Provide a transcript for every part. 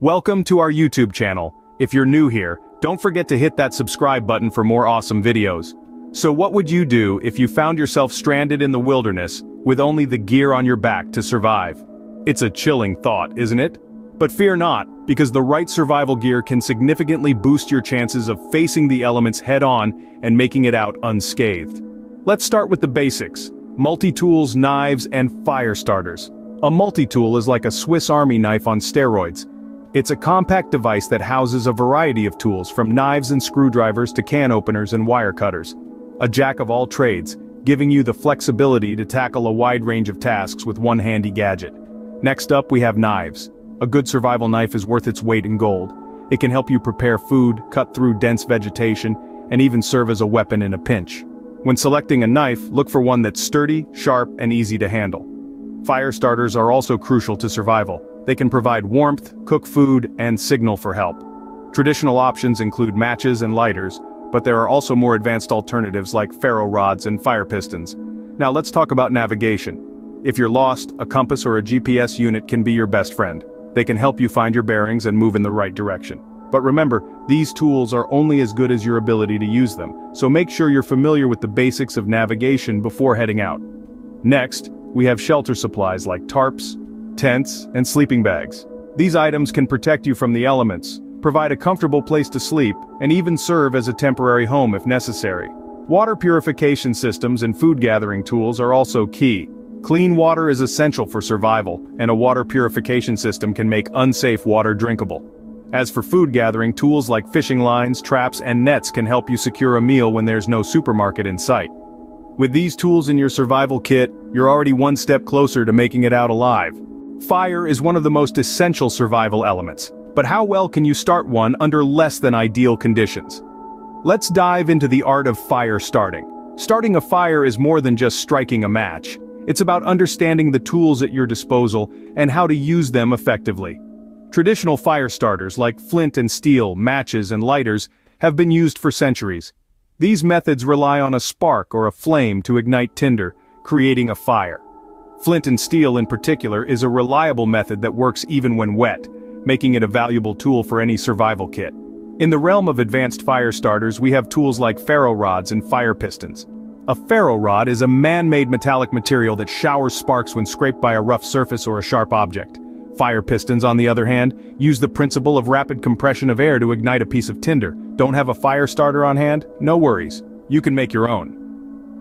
Welcome to our YouTube channel. If you're new here, don't forget to hit that subscribe button for more awesome videos. So what would you do if you found yourself stranded in the wilderness with only the gear on your back to survive? It's a chilling thought, isn't it? But fear not, because the right survival gear can significantly boost your chances of facing the elements head-on and making it out unscathed. Let's start with the basics: multi-tools, knives, and fire starters. A multi-tool is like a Swiss Army knife on steroids. It's a compact device that houses a variety of tools, from knives and screwdrivers to can openers and wire cutters. A jack of all trades, giving you the flexibility to tackle a wide range of tasks with one handy gadget. Next up, we have knives. A good survival knife is worth its weight in gold. It can help you prepare food, cut through dense vegetation, and even serve as a weapon in a pinch. When selecting a knife, look for one that's sturdy, sharp, and easy to handle. Fire starters are also crucial to survival. They can provide warmth, cook food, and signal for help. Traditional options include matches and lighters, but there are also more advanced alternatives like ferro rods and fire pistons. Now let's talk about navigation. If you're lost, a compass or a GPS unit can be your best friend. They can help you find your bearings and move in the right direction. But remember, these tools are only as good as your ability to use them, so make sure you're familiar with the basics of navigation before heading out. Next, we have shelter supplies like tarps, tents, and sleeping bags. These items can protect you from the elements, provide a comfortable place to sleep, and even serve as a temporary home if necessary. Water purification systems and food gathering tools are also key. Clean water is essential for survival, and a water purification system can make unsafe water drinkable. As for food gathering, tools like fishing lines, traps, and nets can help you secure a meal when there's no supermarket in sight. With these tools in your survival kit, you're already one step closer to making it out alive. Fire is one of the most essential survival elements, but how well can you start one under less than ideal conditions? Let's dive into the art of fire starting. Starting a fire is more than just striking a match. It's about understanding the tools at your disposal and how to use them effectively. Traditional fire starters like flint and steel, matches, and lighters have been used for centuries. These methods rely on a spark or a flame to ignite tinder, creating a fire. Flint and steel in particular is a reliable method that works even when wet, making it a valuable tool for any survival kit. In the realm of advanced fire starters, we have tools like ferro rods and fire pistons. A ferro rod is a man-made metallic material that showers sparks when scraped by a rough surface or a sharp object. Fire pistons, on the other hand, use the principle of rapid compression of air to ignite a piece of tinder. Don't have a fire starter on hand? No worries. You can make your own.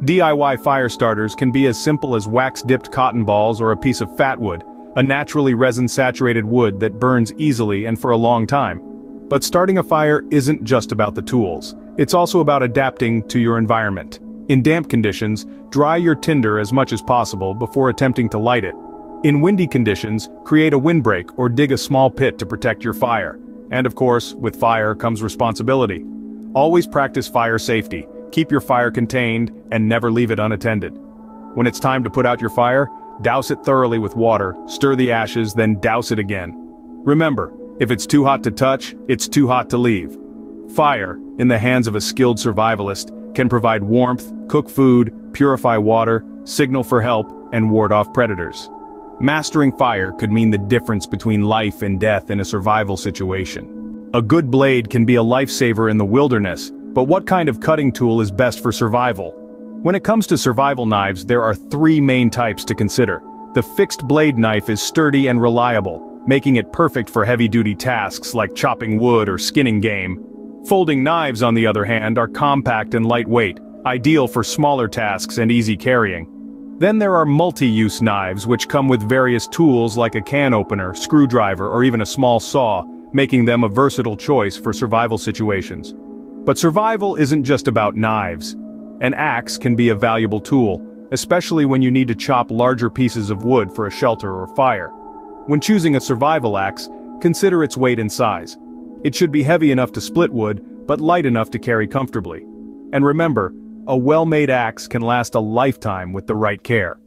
DIY fire starters can be as simple as wax-dipped cotton balls or a piece of fatwood, a naturally resin-saturated wood that burns easily and for a long time. But starting a fire isn't just about the tools. It's also about adapting to your environment. In damp conditions, dry your tinder as much as possible before attempting to light it. In windy conditions, create a windbreak or dig a small pit to protect your fire. And of course, with fire comes responsibility. Always practice fire safety. Keep your fire contained, and never leave it unattended. When it's time to put out your fire, douse it thoroughly with water, stir the ashes, then douse it again. Remember, if it's too hot to touch, it's too hot to leave. Fire, in the hands of a skilled survivalist, can provide warmth, cook food, purify water, signal for help, and ward off predators. Mastering fire could mean the difference between life and death in a survival situation. A good blade can be a lifesaver in the wilderness, but what kind of cutting tool is best for survival? When it comes to survival knives, there are three main types to consider. The fixed blade knife is sturdy and reliable, making it perfect for heavy-duty tasks like chopping wood or skinning game. Folding knives, on the other hand, are compact and lightweight, ideal for smaller tasks and easy carrying. Then there are multi-use knives, which come with various tools like a can opener, screwdriver, or even a small saw, making them a versatile choice for survival situations. But survival isn't just about knives. An axe can be a valuable tool, especially when you need to chop larger pieces of wood for a shelter or fire. When choosing a survival axe, consider its weight and size. It should be heavy enough to split wood, but light enough to carry comfortably. And remember, a well-made axe can last a lifetime with the right care.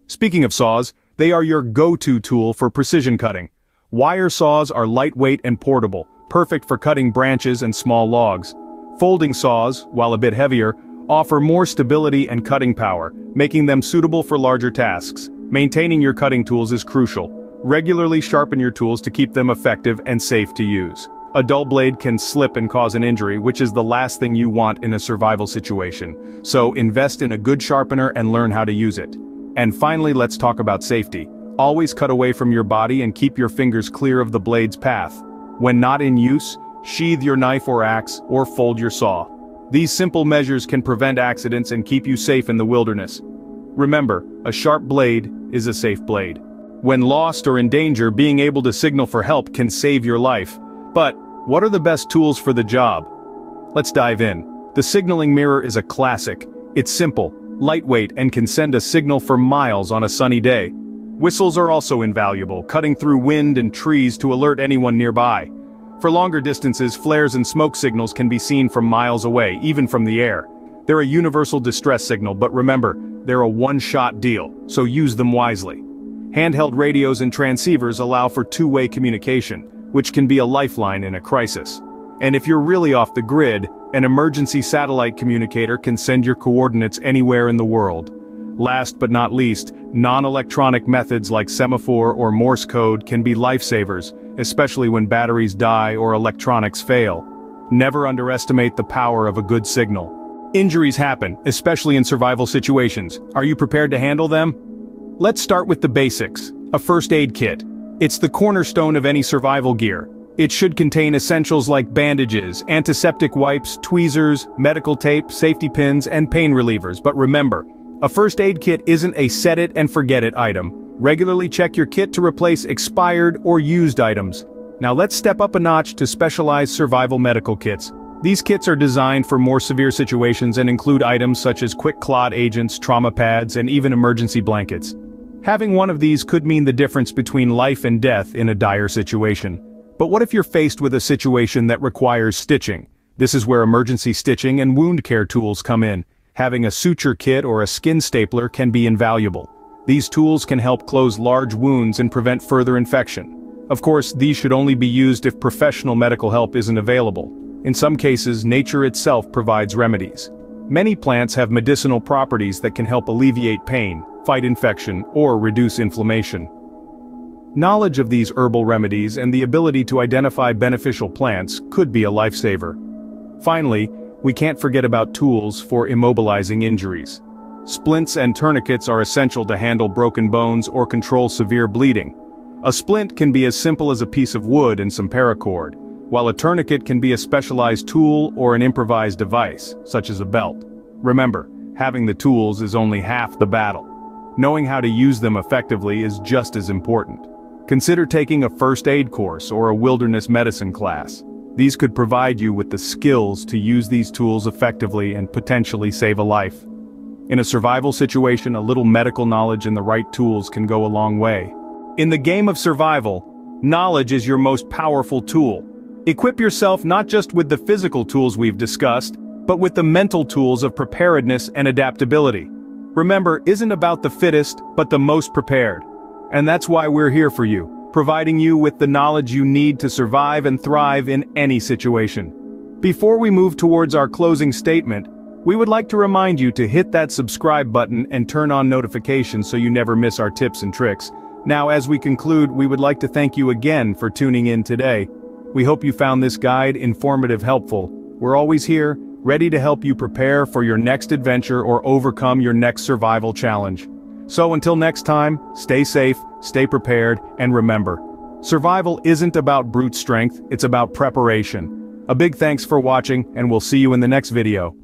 Speaking of saws, they are your go-to tool for precision cutting. Wire saws are lightweight and portable, perfect for cutting branches and small logs. Folding saws, while a bit heavier, offer more stability and cutting power, making them suitable for larger tasks. Maintaining your cutting tools is crucial. Regularly sharpen your tools to keep them effective and safe to use. A dull blade can slip and cause an injury, which is the last thing you want in a survival situation. So invest in a good sharpener and learn how to use it. And finally, let's talk about safety. Always cut away from your body and keep your fingers clear of the blade's path. When not in use, sheathe your knife or axe, or fold your saw. These simple measures can prevent accidents and keep you safe in the wilderness. Remember, a sharp blade is a safe blade. When lost or in danger, being able to signal for help can save your life. But, what are the best tools for the job? Let's dive in. The signaling mirror is a classic. It's simple, lightweight, and can send a signal for miles on a sunny day. Whistles are also invaluable, cutting through wind and trees to alert anyone nearby. For longer distances, flares and smoke signals can be seen from miles away, even from the air. They're a universal distress signal, but remember, they're a one-shot deal, so use them wisely. Handheld radios and transceivers allow for two-way communication, which can be a lifeline in a crisis. And if you're really off the grid, an emergency satellite communicator can send your coordinates anywhere in the world. Last but not least, non-electronic methods like semaphore or Morse code can be lifesavers, especially when batteries die or electronics fail. Never underestimate the power of a good signal. Injuries happen, especially in survival situations. Are you prepared to handle them? Let's start with the basics. A first aid kit. It's the cornerstone of any survival gear. It should contain essentials like bandages, antiseptic wipes, tweezers, medical tape, safety pins, and pain relievers. But remember, a first aid kit isn't a set-it-and-forget-it item. Regularly check your kit to replace expired or used items. Now let's step up a notch to specialized survival medical kits. These kits are designed for more severe situations and include items such as quick clot agents, trauma pads, and even emergency blankets. Having one of these could mean the difference between life and death in a dire situation. But what if you're faced with a situation that requires stitching? This is where emergency stitching and wound care tools come in. Having a suture kit or a skin stapler can be invaluable. These tools can help close large wounds and prevent further infection. Of course, these should only be used if professional medical help isn't available. In some cases, nature itself provides remedies. Many plants have medicinal properties that can help alleviate pain, fight infection, or reduce inflammation. Knowledge of these herbal remedies and the ability to identify beneficial plants could be a lifesaver. Finally, we can't forget about tools for immobilizing injuries. Splints and tourniquets are essential to handle broken bones or control severe bleeding. A splint can be as simple as a piece of wood and some paracord, while a tourniquet can be a specialized tool or an improvised device, such as a belt. Remember, having the tools is only half the battle. Knowing how to use them effectively is just as important. Consider taking a first aid course or a wilderness medicine class. These could provide you with the skills to use these tools effectively and potentially save a life. In a survival situation, a little medical knowledge and the right tools can go a long way. In the game of survival, knowledge is your most powerful tool. Equip yourself not just with the physical tools we've discussed, but with the mental tools of preparedness and adaptability. Remember, isn't about the fittest, but the most prepared. And that's why we're here for you, providing you with the knowledge you need to survive and thrive in any situation. Before we move towards our closing statement, we would like to remind you to hit that subscribe button and turn on notifications so you never miss our tips and tricks. Now, as we conclude, we would like to thank you again for tuning in today. We hope you found this guide informative, helpful. We're always here, ready to help you prepare for your next adventure or overcome your next survival challenge. So until next time, stay safe, stay prepared, and remember, survival isn't about brute strength, it's about preparation. A big thanks for watching, and we'll see you in the next video.